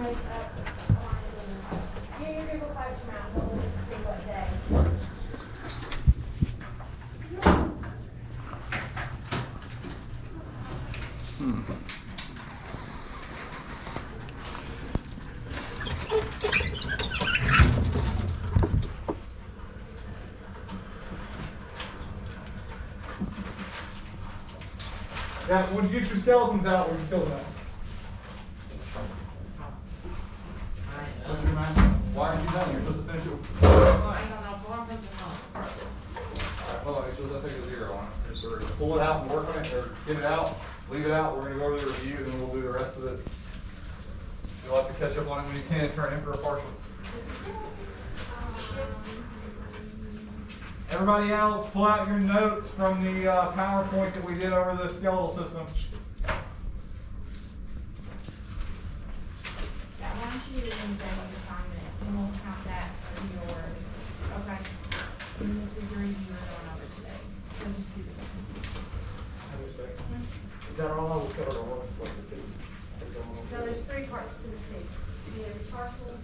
make up get your Google Files from out, we'll just see what day. Yeah, once you get your skeletons out, we'll kill them out. What's your mind? Why aren't you done? You're supposed to finish it. Alright, hold on, so let's take a 0 on it. So we're gonna pull it out and work on it, or get it out, leave it out. We're gonna go over the review and then we'll do the rest of it. You'll have to catch up on it when you can, turn it in for a partial. Everybody else, pull out your notes from the PowerPoint that we did over the skeletal system. Yeah, why don't you do an assignment, and we'll count that for your, okay. And this is the review we're going over today, so just do this. Is that all I was covered on? So there's 3 parts to the pig. You have your tarsals,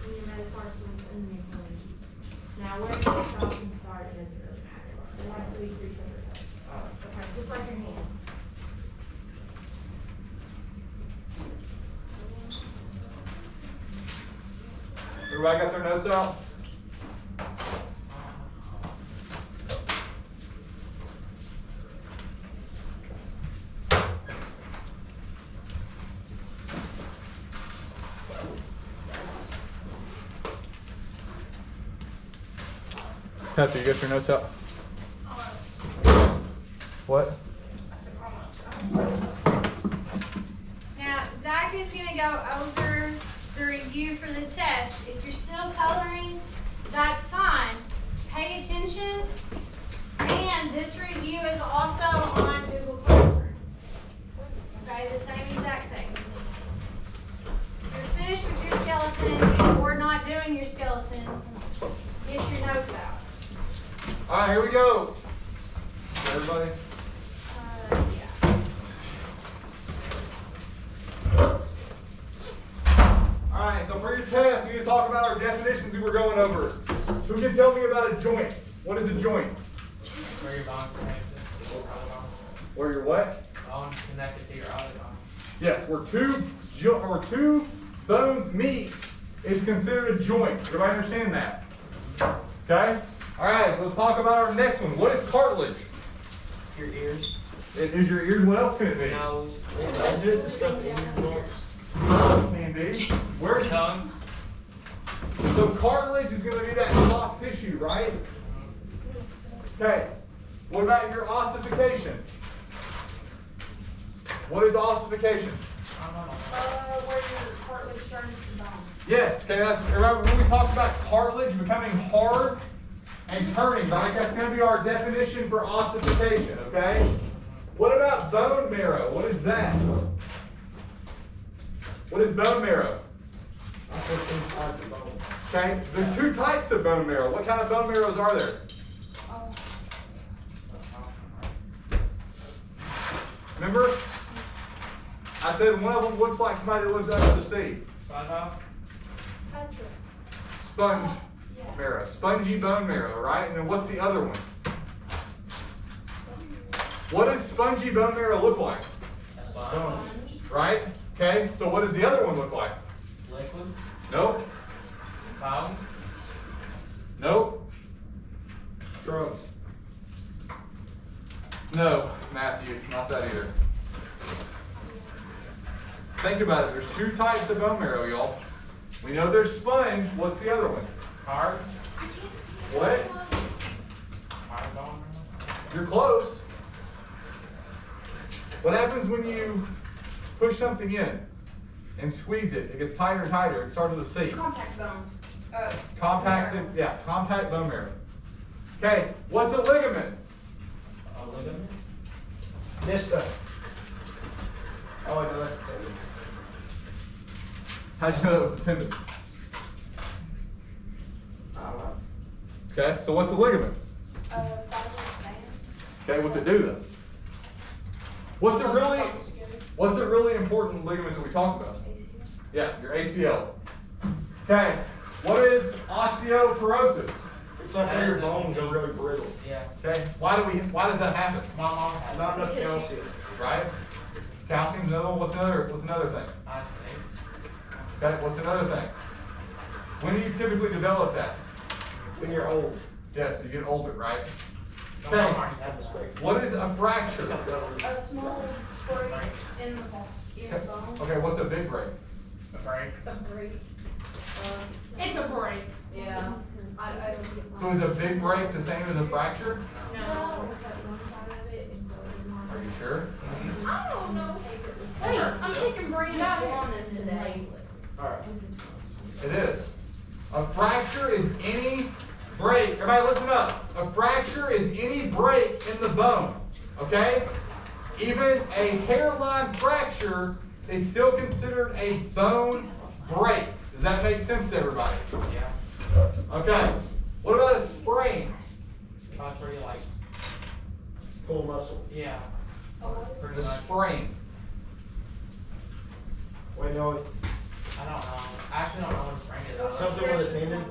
and your metatarsals, and then your phalanges. Now where you stop and start, it doesn't really matter. It has to be 3 separate parts. Okay, just like your hands. Everybody got their notes out? Pastor, you got your notes out? What? Now, Zach is going to go over the review for the test. If you're still coloring, that's fine. Pay attention. And this review is also on Google Classroom. Okay, the same exact thing. If you're finished with your skeleton or not doing your skeleton, get your notes out. All right, here we go. Everybody. All right, so for your test, we need to talk about our definitions we were going over. Who can tell me about a joint? What is a joint? Where your bone connected to your other bone. Where your what? Bone connected to your other bone. Yes, where two bones meet is considered a joint. Everybody understand that? Okay? All right, so let's talk about our next one. What is cartilage? Your ears. Is your ears, what else can it be? Nose. Is it the stuff in your nose? Can be. Where's Tongue. So cartilage is going to be that soft tissue, right? Okay. What about your ossification? What is ossification? Where your cartilage turns to bone. Yes. Okay. Remember when we talked about cartilage becoming hard and turning, right? That's going to be our definition for ossification. Okay. What about bone marrow? What is that? What is bone marrow? That's what's inside the bone. Okay. There's 2 types of bone marrow. What kind of bone marrows are there? Remember? I said one of them looks like somebody that lives under the sea. Sponge marrow. Spongy bone marrow, right? And then what's the other one? What does spongy bone marrow look like? Sponge. Right? Okay, so what does the other one look like? Liquid. Nope. Bone. Nope. Drugs. No, Matthew, not that either. Think about it. There's 2 types of bone marrow, y'all. We know there's sponge. What's the other one? Hard. What? Hard bone. You're close. What happens when you push something in and squeeze it? It gets tighter and tighter. It starts with a C. Contact bones. Compacted, yeah, compact bone marrow. Okay, what's a ligament? A ligament. This stuff. Oh, I know that's the thing. How'd you know that was a tendon? I don't know. Okay, so what's a ligament? Fibrous band. Okay, what's it do then? What's a really important ligament that we talk about? Yeah, your ACL. Okay, what is osteoporosis? It's like when your bones are really brittle. Yeah. Okay, why does that happen? My mom had Not it. enough calcium. Right? Calcium's another one. What's another thing? I think. Okay, what's another thing? When do you typically develop that? When you're old. Yes, you get older, right? My mom Okay, already had this. what is a fracture? A small break in the bone. Okay, what's a big break? A break. A break. It's a break. Yeah. I So is a big break the same as a fracture? No. Are you sure? I don't know. Wait, I'm taking Brandon's wellness today. Alright. It is. A fracture is any break. Everybody listen up. A fracture is any break in the bone. Okay? Even a hairline fracture is still considered a bone break. Does that make sense to everybody? Yeah. Okay. What about a sprain? That's where you like. Pull muscle. Yeah. Pretty A much. sprain. Wait, no, it's I don't know. I actually don't know what a sprain is. something with a tendon.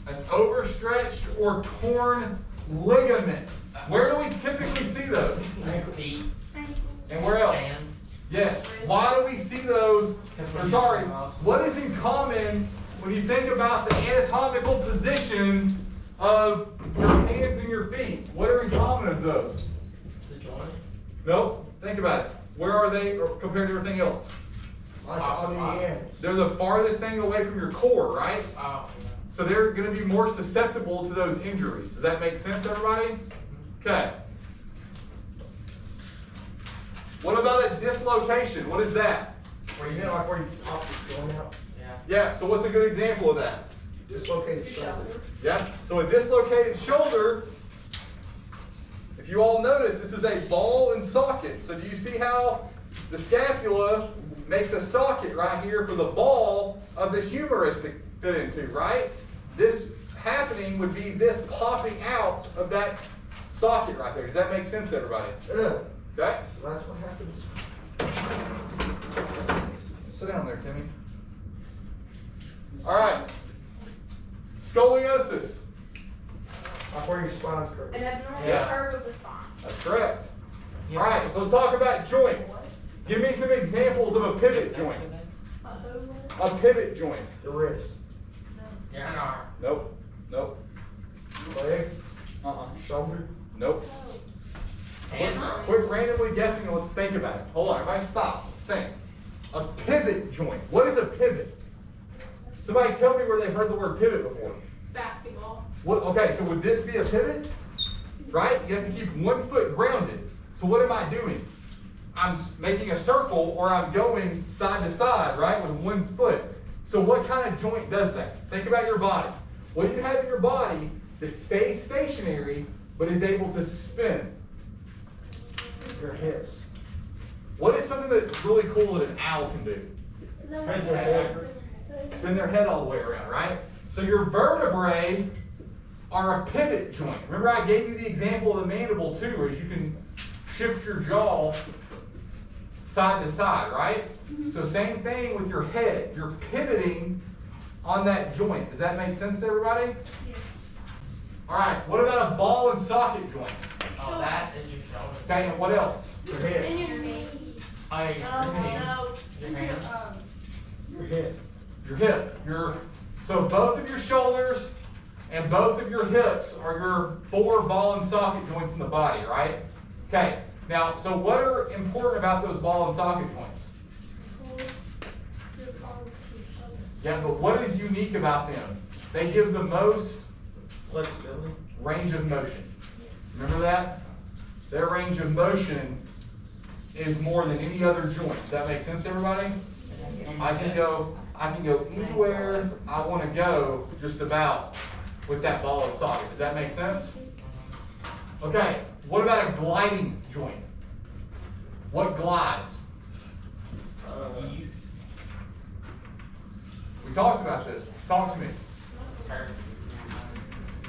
An overstretched or torn ligament. Where do we typically see those? Feet. And where else? Hands. Yes. Why do we see those? Or sorry, what is in common when you think about the anatomical positions of your hands and your feet? What are in common of those? The joint. Nope. Think about it. Where are they compared to everything else? Like on the ends. They're the farthest thing away from your core, right? Oh. So they're going to be more susceptible to those injuries. Does that make sense, everybody? Okay. What about a dislocation? What is that? Where you like where you pop your joint out? Yeah. Yeah, so what's a good example of that? Dislocated shoulder. Yeah, so a dislocated shoulder, if you all notice, this is a ball and socket. So do you see how the scapula makes a socket right here for the ball of the humerus to fit into, right? This happening would be this popping out of that socket right there. Does that make sense to everybody? Ugh. Okay? So that's what happens. Sit down there, Timmy. All right. Scoliosis. Like where your spine's curved. An abnormal Yeah. curve of the spine. That's correct. Yeah. All right, so let's talk about joints. Give me some examples of a pivot joint. A pivot joint. The wrist. Yeah, an arm. Nope. Nope. Leg. Uh-uh. Shoulder. Nope. Hand. Quit randomly guessing and let's think about it. Hold on, everybody stop. Let's think. A pivot joint. What is a pivot? Somebody tell me where they've heard the word pivot before. Basketball. What? Okay, so would this be a pivot? Right? You have to keep one foot grounded. So what am I doing? I'm making a circle or I'm going side to side, right, with one foot. So what kind of joint does that? Think about your body. What do you have in your body that stays stationary but is able to spin? Your hips. What is something that's really cool that an owl can do? Heads are forward. Spin their head all the way around, right? So your vertebrae are a pivot joint. Remember I gave you the example of the mandible too, where you can shift your jaw side to side, right? So same thing with your head. You're pivoting on that joint. Does that make sense to everybody? Yes. All right, what about a ball and socket joint? Oh, that is your shoulder. Okay, and what else? Your head. And your knee. Oh, yeah, your hand. No. Your hand. Your hip. Your hip. So both of your shoulders and both of your hips are your 4 ball and socket joints in the body, right? Okay, now, so what are important about those ball and socket joints? Yeah, but what is unique about them? They give the most Flexibility. range of motion. Remember that? Their range of motion is more than any other joint. Does that make sense to everybody? I can go anywhere I want to go just about with that ball and socket. Does that make sense? Okay, what about a gliding joint? What glides? We talked about this. Talk to me.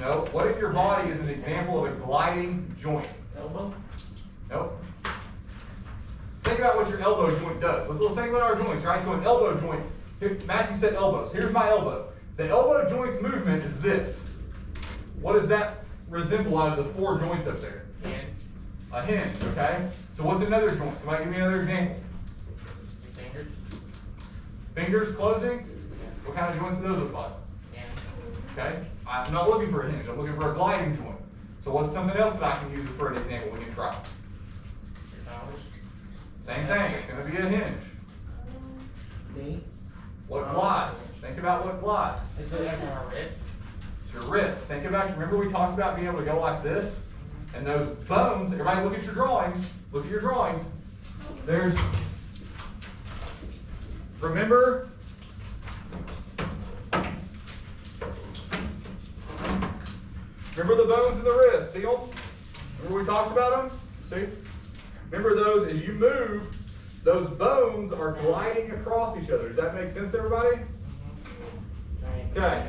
No. What in your body is an example of a gliding joint? Elbow. Nope. Think about what your elbow joint does. Let's think about our joints, right? So an elbow joint, Here, Matthew said elbows. Here's my elbow. The elbow joint's movement is this. What does that resemble out of the 4 joints up there? Hand. A hinge, okay? So what's another joint? Somebody give me another example. Fingers. Fingers closing? What kind of joints do those look like? Hand. Okay? I'm not looking for a hinge. I'm looking for a gliding joint. So what's something else that I can use for an example we can try? Your toes. Same thing. It's going to be a hinge. Knee. What glides? Think about what glides. Is it as our wrist? It's your wrist. Think about, remember we talked about being able to go like this? And those bones, everybody look at your drawings. Look at your drawings. There's, remember, the bones in the wrist, see them? Remember we talked about them? See? Remember those, as you move, those bones are gliding across each other. Does that make sense to everybody? Okay.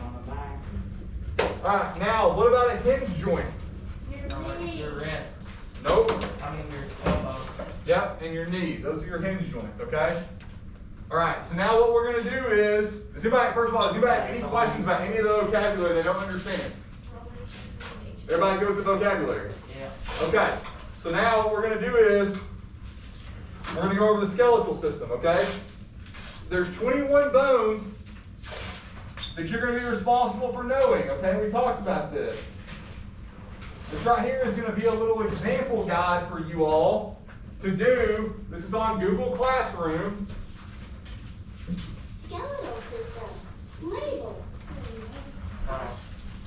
Alright, now what about a hinge joint? Your wrist. Nope. I mean your elbow. Yep, and your knees. Those are your hinge joints, okay? Alright, so now what we're going to do is, does anybody, first of all, does anybody have any questions about any of the vocabulary they don't understand? Everybody go with the vocabulary. Yeah. Okay, so now what we're going to do is, we're going to go over the skeletal system, okay? There's 21 bones that you're going to be responsible for knowing, okay? We talked about this. This right here is going to be a little example guide for you all to do. This is on Google Classroom. Skeletal system. Label.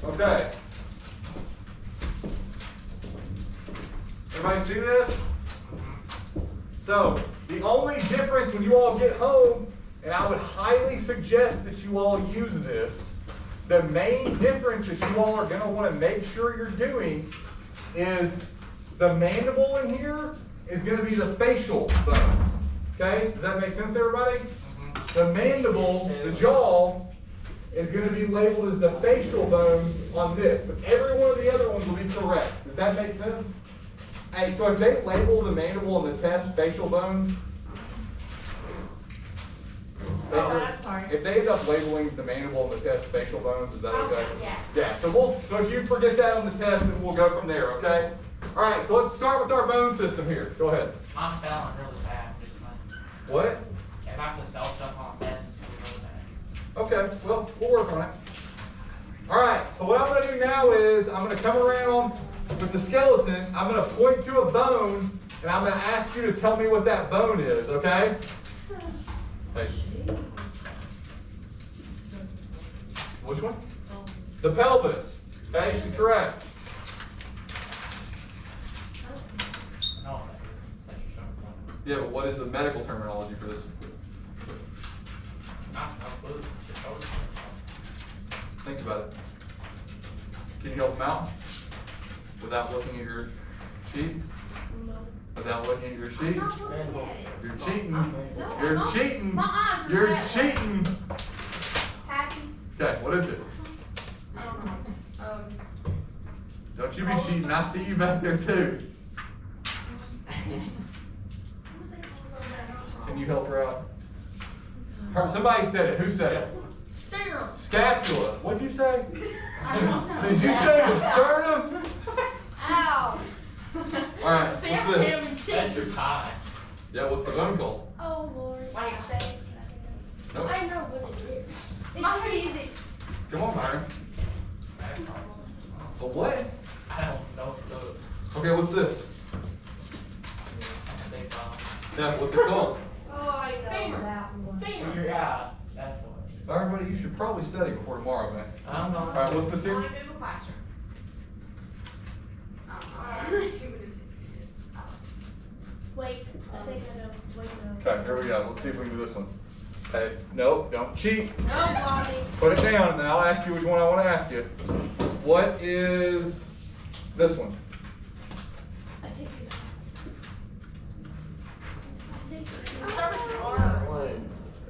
Okay. Everybody see this? So, the only difference when you all get home, and I would highly suggest that you all use this, the main difference that you all are going to want to make sure you're doing is the mandible in here is going to be the facial bones. Okay? Does that make sense to everybody? The mandible, the jaw, is going to be labeled as the facial bones on this, but every one of the other ones will be correct. Does that make sense? Hey, so if they label the mandible in the test facial bones, I'm sorry. if they end up labeling the mandible in the test facial bones, is that okay? Okay, yeah. Yeah, so if you forget that on the test, then we'll go from there, okay? All right, so let's start with our bone system here. Go ahead. I'm spelling really fast. Just like, What? if I have to spell stuff on a test, it's really fast. Okay, well, we'll work on it. All right, so what I'm going to do now is I'm going to come around with the skeleton. I'm going to point to a bone, and I'm going to ask you to tell me what that bone is, okay? Hey. Which one? The pelvis. Okay, she's correct. I know what that is. That's your shoulder. Yeah, but what is the medical terminology for this? No clue. It's your shoulder. Think about it. Can you help him out? Without looking at your sheet? Without looking at your sheet? You're cheating. You're cheating. My eyes are You're red. cheating. Happy. Okay, what is it? Don't you be cheating. I see you back there too. Can you help her out? Somebody said it. Who said it? Sternum. Scapula. What'd you say? I don't know. Did you say the sternum? Ow. All right, See, what's I'm this? having That's cheek. your tie. Yeah, what's the bone called? Oh Lord. Wait, say it. Nope. I know what it is. My easy. Come on, Byron. The what? I don't know the Okay, what's this? big bone. Yeah, what's it called? Oh, I know Femur. that one. Figure out. That's what it is. Everybody, you should probably study before tomorrow, man. I'm All not. right, what's this here? On a Google Classroom. Wait, I think I know. Wait, no. Okay, here we go. Let's see if we can do this one. Hey, nope, don't cheat. No, Bobby. Put it down, and then I'll ask you which one I want to ask you. What is this one? I think I know.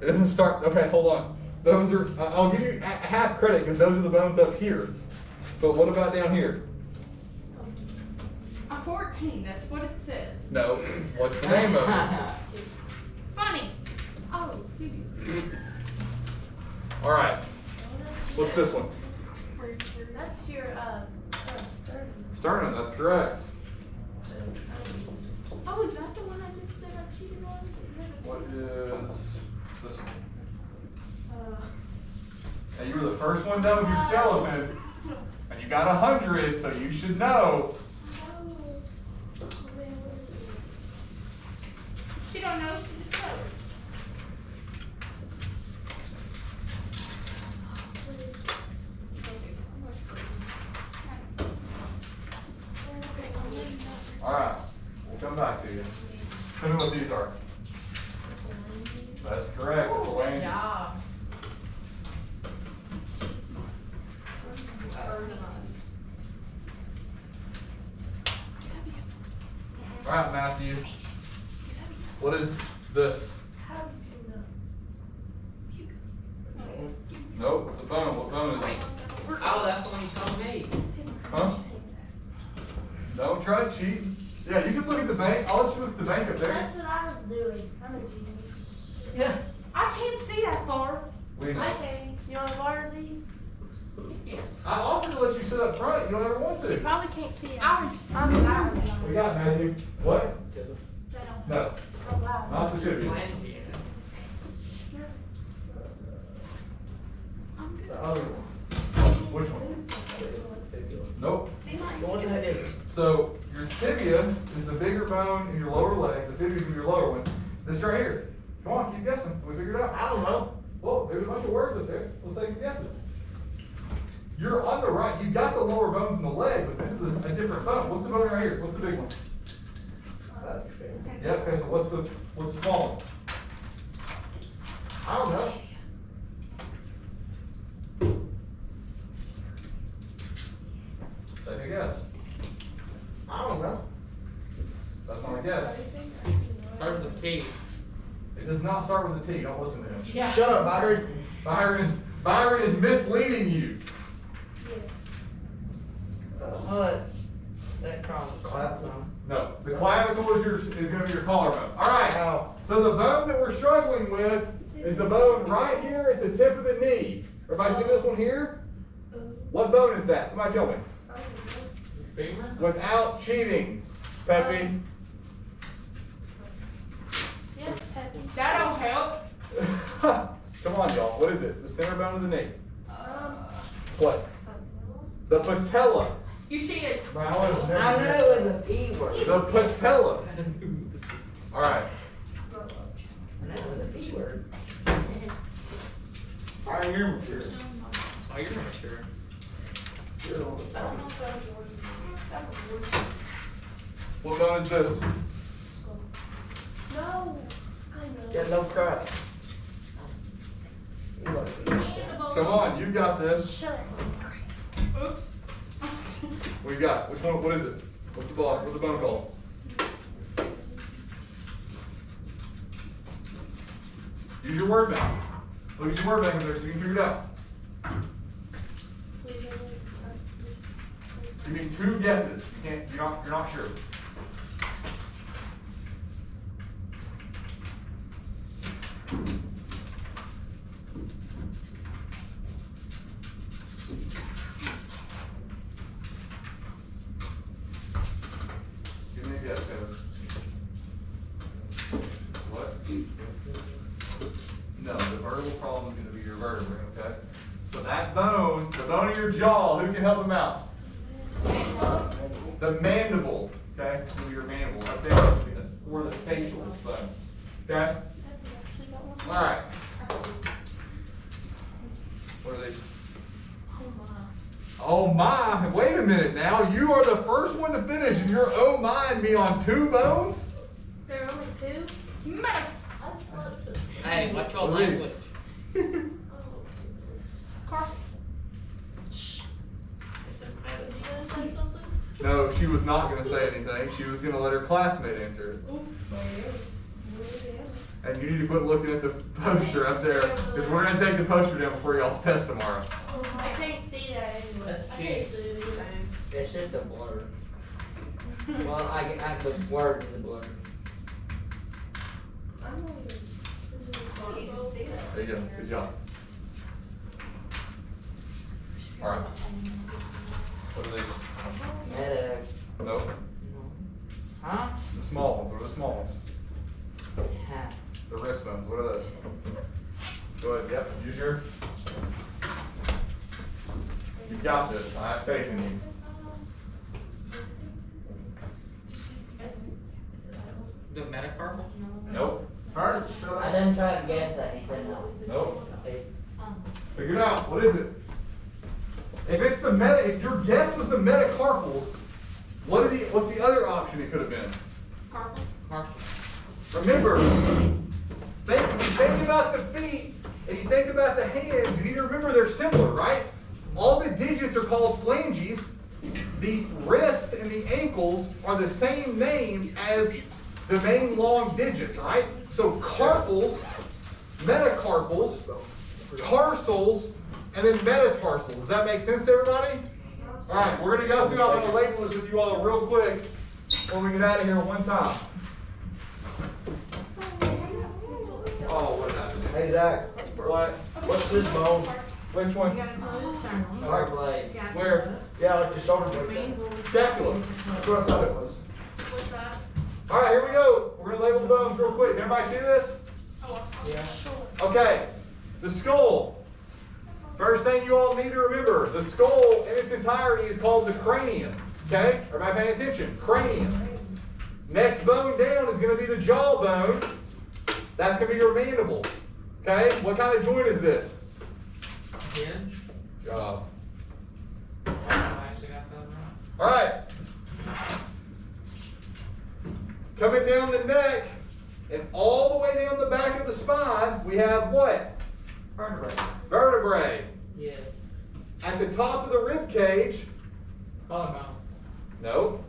It doesn't start. Okay, hold on. Those are. I'll give you half credit because those are the bones up here. But what about down here? I'm 14, that's what it says. No. What's the name of it? Funny. Oh, TV. All right. What's this one? That's your, sternum. Sternum, that's correct. Oh, is that the one I just said I cheated on? What is this one? Uh, And you were the first one done with your skeleton, and you got 100, so you should know. She don't know, she just knows. All right, we'll come back to you. Tell me what these are. That's correct. Ooh, It's a good lane. job. All right, Matthew. What is this? how did you know? Nope, it's a bone. What bone is it? Oh, that's the one you told me. Huh? Don't try to cheat. Yeah, you can look at the bank. I'll let you look at the bank up there. That's what I was doing. I'm a genius. Yeah. I can't see that far. We know. I can. You want to borrow these? Yes. I offered to let you sit up front. You don't ever want You to. probably can't see it. I'm loud. We got Matthew. What? I don't. No, I'm loud. not the tribute. The other one. Which one? Nope. See my The one that is. So your tibia is the bigger bone in your lower leg. The tibia is in your lower one. This right here. Come on, keep guessing. We figure it out. I don't know. Well, there's a bunch of words up there. Let's take some guesses. You're on the right. You've got the lower bones in the leg, but this is a different bone. What's the bone right here? What's the big one? Yep. Okay. So what's the small one? I don't know. Take a guess. I don't know. That's not a guess. Start with the T. It does not start with a T. Don't listen to him. Yeah. Shut up, Byron. Byron is misleading you. What? That cross. Clavicle. No, the clavicle is going to be your collarbone. All right. Ow. So the bone that we're struggling with is the bone right here at the tip of the knee. Everybody see this one here? What bone is that? Somebody tell me. Femur? Without cheating, Peppy. Yeah, Peppy. That don't help. Come on, y'all. What is it? The center bone of the knee. What? Patella. The patella. You cheated. I knew it was a P word. The patella. All right. I knew it was a P word. Byron, you're mature. That's why you're mature. You're a little bit I don't know dumb. if that was yours. That was yours. What bone is this? Skull. No. I know. Yeah, no crap. You look at yourself. Come on, you got this. Shut up. Oops. What you got? Which one? What is it? What's the bone? What's the bone called? Use your word bank. Look at your word bank there so you can figure it out. You need 2 guesses. You can't. You're not sure. Give me a guess, guys. What? No, the vertebral problem is going to be your vertebrae, okay? So that bone, the bone of your jaw, who can help him out? The mandible, okay? So your mandible, right there, where the facial bone, okay? All right. What are these? Oh my, wait a minute now. You are the first one to finish and you're oh my me on 2 bones? There are only 2? Mother. Hey, watch your What are language. these? Oh, goodness. Carson. It's a Was matter. you gonna say something? No, she was not going to say anything. She was going to let her classmate answer it. And you need to quit looking at the poster up there because we're going to take the poster down before y'all's test tomorrow. I can't see that anyway. That's I can't cheap. see it. It's just a blur. Well, the word is a blur. I'm not even. You can see that. There you go. Good job. Alright. What are these? Medics. Nope. Huh? The small ones. What are the small ones? Ha. The wrist bones. What are those? Go ahead. Yep. Use your. You got this. I have faith in you. The metacarpal? Nope. Hurt, shut I up. didn't try to guess that. He said no. Nope. It's Figure it out. What is it? If it's the if your guess was the metacarpals, what's the other option it could have been? Carpal. Remember, think about the feet and you think about the hands, you need to remember they're similar, right? All the digits are called phalanges. The wrists and the ankles are the same name as the main long digits, right? So carpals, metacarpals, tarsals, and then metatarsals. Does that make sense to everybody? All right, we're going to go through. I'm going to label this with you all real quick when we get out of here one time. Oh, what happened? Hey, Zach, What? what's this bone? Which one? You gotta close sternum. shoulder blade. Where? Yeah, like the shoulder blade. Scapula. That's what I thought it was. What's that? All right, here we go. We're going to label the bones real quick. Everybody see this? Yeah. Okay, the skull. First thing you all need to remember, the skull in its entirety is called the cranium. Okay? Everybody paying attention? Cranium. Next bone down is going to be the jawbone. That's going to be your mandible. Okay? What kind of joint is this? Hinge. Job. I actually got something wrong. All right. Coming down the neck and all the way down the back of the spine, we have what? Vertebrae. Vertebrae. Yeah. At the top of the rib cage, Collarbone. no.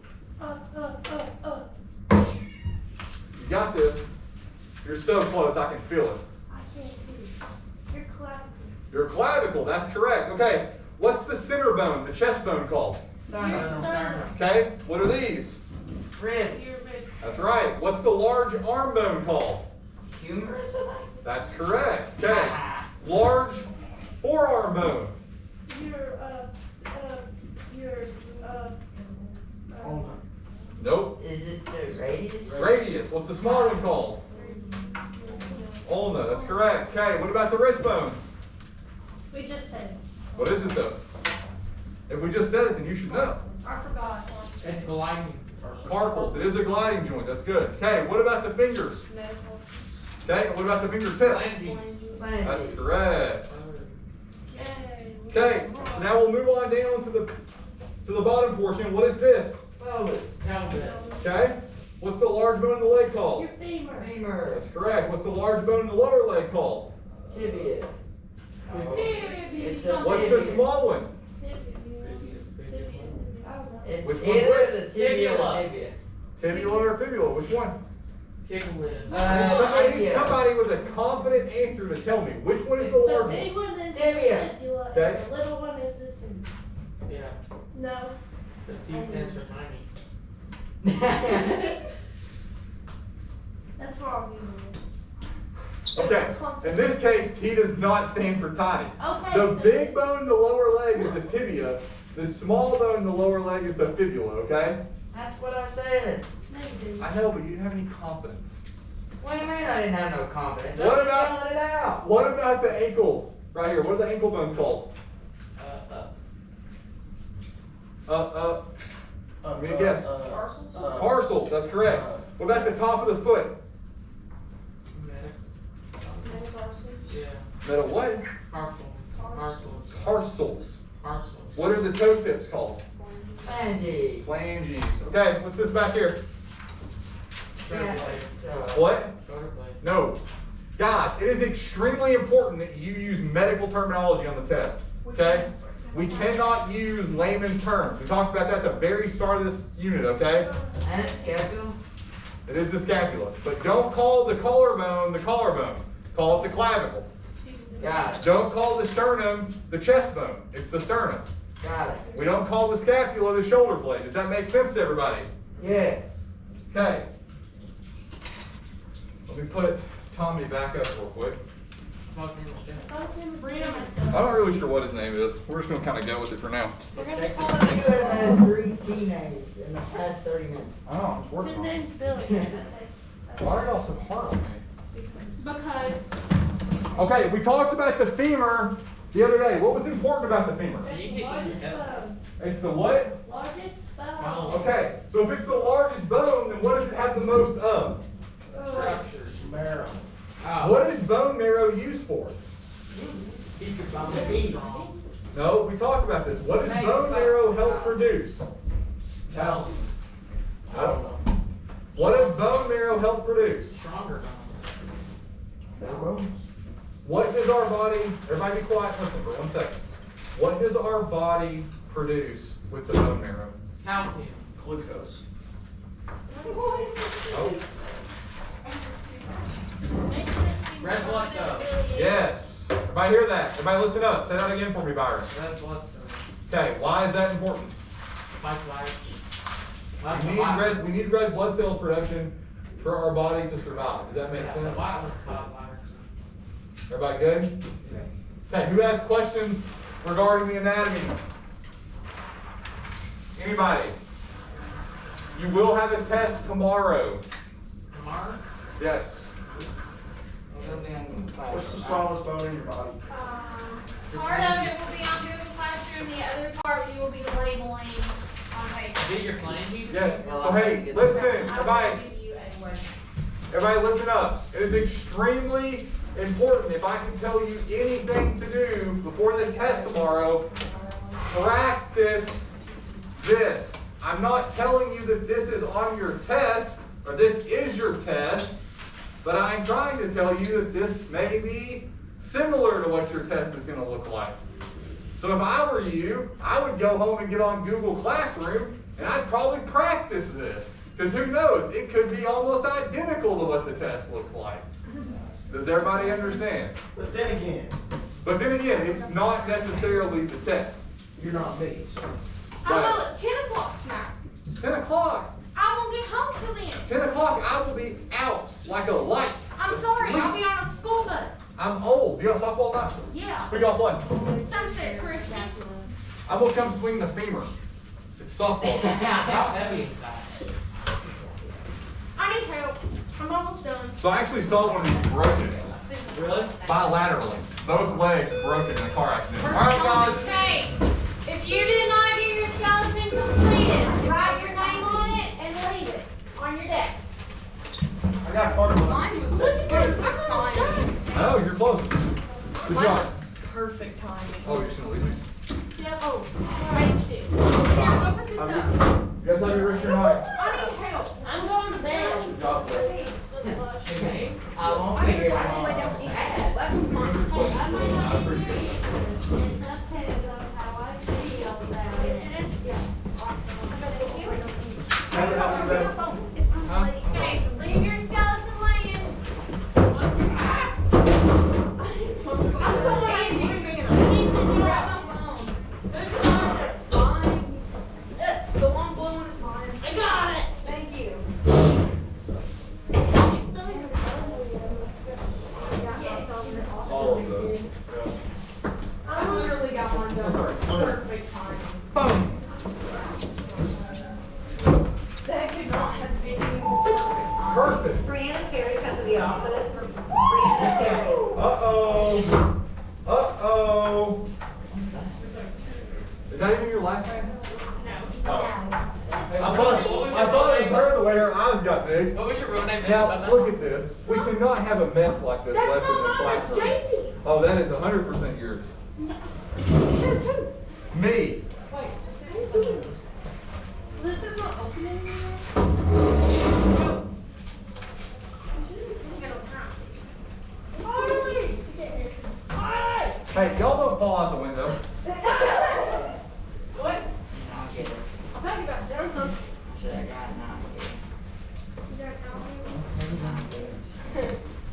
You got this. You're so close, I can feel it. I can't see. You're clapping. Your clavicle, that's correct. Okay, what's the center bone, the chest bone called? Your sternum. Okay, what are these? Ribs. Your rib. That's right. What's the large arm bone called? Humerus, I think. That's correct. Okay, large forearm bone. Your, your, Oh, Nope. Is it the radius? Radius. What's the smaller one called? Ulna, that's correct. Okay, what about the wrist bones? we just said it. What is it though? If we just said it, then you should know. I forgot. It's gliding. Carpals, it is a gliding joint, that's good. Okay, what about the fingers? Medical. Okay, and what about the fingertips? Flange. That's correct. Yay. Okay, so now we'll move on down to the bottom portion. What is this? Pelvis. Pelvis. Okay, what's the large bone in the leg called? Your femur. Femur. That's correct. What's the large bone in the lower leg called? Tibia. It's What's the small one? It's Which one's either which? the tibia or Tibula. tibia. Tibula or fibula? Which one? Tickle I need tibia. somebody with a confident answer to tell me which one is the The large big one. one is Tibia. the tibia, Okay. and the little one is the tibia. Yeah. No. The C stands for tiny. That's wrong. Okay, in this case, T does not stand for tiny. Okay. The so- big bone in the lower leg is the tibia. The small bone in the lower leg is the fibula, okay? That's what I said. No, you didn't. I know, but you didn't have any confidence. What do you mean I didn't have no confidence? What I'm about- spelling it out. What about the ankles? Right here, what are the ankle bones called? Give me a guess. Tarsals, that's correct. What about the top of the foot? Yeah. Metal what? Carpal. Tarsals. Tarsals. Tarsals. What are the toe tips called? Phalange. Phalanges. Okay, what's this back here? Shoulder Yeah. blade. So, What? Shoulder blade. No. Guys, it is extremely important that you use medical terminology on the test. Okay? We cannot use layman's terms. We talked about that at the very start of this unit, okay? and it's scapula. It is the scapula. But don't call the collarbone the collarbone. Call it the clavicle. Got it. Don't call the sternum the chest bone. It's the sternum. Got it. We don't call the scapula the shoulder blade. Does that make sense to everybody? Yeah. Okay. Let me put Tommy back up real quick. Talking in the chat. I'm not really sure what his name is. We're just gonna kind of go with it for now. We're gonna Check call the it. you have had 3 teenagers in the past 30 minutes. I know, I'm just working His on it. name's Billy. Why are y'all so hard on me? Because Okay, we talked about the femur the other day. What was important about the femur? You it's can the largest eat it. bone. It's the what? Largest bone. Bone. Okay, so if it's the largest bone, then what does it have the most of? Structures. Marrow. Oh. What is bone marrow used for? Keep your bone strong. No, we talked about this. What does bone marrow help produce? Calcium. I don't know. What does bone marrow help produce? Stronger Marrow? What does our body, everybody be quiet, listen for 1 second. What does our body produce with the bone marrow? calcium. Glucose. Oh, Red blood cells. yes. Everybody hear that? Everybody listen up. Say that again for me, Byron. Red blood cells. Okay, why is that important? Fight virus. We need red blood cell production for our body to survive. Does that make The sense? white one's fight virus. Everybody good? Okay, who has questions regarding the anatomy? Anybody? You will have a test tomorrow. Tomorrow? Yes. What's the smallest bone in your body? Part of it will be on Google Classroom, the other part we will be labeling on paper. Do your plan. You just Yes. So hey, listen, I everybody. will give you a word. Everybody listen up. It is extremely important. If I can tell you anything to do before this test tomorrow, practice this. I'm not telling you that this is on your test, or this is your test, but I'm trying to tell you that this may be similar to what your test is going to look like. So if I were you, I would go home and get on Google Classroom, and I'd probably practice this. Because who knows, it could be almost identical to what the test looks like. Does everybody understand? But then again, It's not necessarily the test. you're not me, so. I'm up at 10 o'clock tonight. 10 o'clock. I won't get home till then. 10 o'clock, I will be out like a light. I'm sorry, asleep. I'll be on a school bus. I'm old. You got softball night? Yeah. Who y'all playing? Sunset Christian. I'm gonna come swing the femur. It's softball. How heavy is that? I need help. I'm almost done. So I actually saw one of these broken Really? bilaterally. Both legs broken in a car accident. All right, guys. Okay, if you did not get your skeleton completed, write your name on it and leave it on your desk. I got part of it. Mine was perfect timing. Oh, you're close. Good Mine was job. perfect timing. Oh, you're just gonna leave me? Yep. Oh, thank you. Here, go pick this up. You guys have your wrist your night. I need help. I'm going to bed. Good job, Blake. Okay. I won't be here tomorrow. I appreciate it. Okay, leave your skeleton laying. I got it. Thank you. All of those. I literally got one done. Sorry. Perfect timing. Boom. That could not have been any more perfect timing. Perfect. Brianna Carey, come to the office. Brianna Carey. Uh-oh. Uh-oh. Is that even your last name? No. Oh. I thought it was her the way her eyes got big. What was your real name? Now, look at this. We cannot have a mess like this That's left in the not mine, it's classroom. JC's. Oh, that is 100% yours. Me. This is not opening. Hey, y'all don't fall out the window. What? I'll get it. I thought you got done, huh? Should I got it now?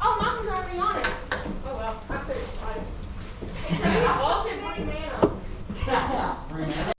Oh, mine was already on it. Oh well, I figured. It's a vaulted money man. Remember?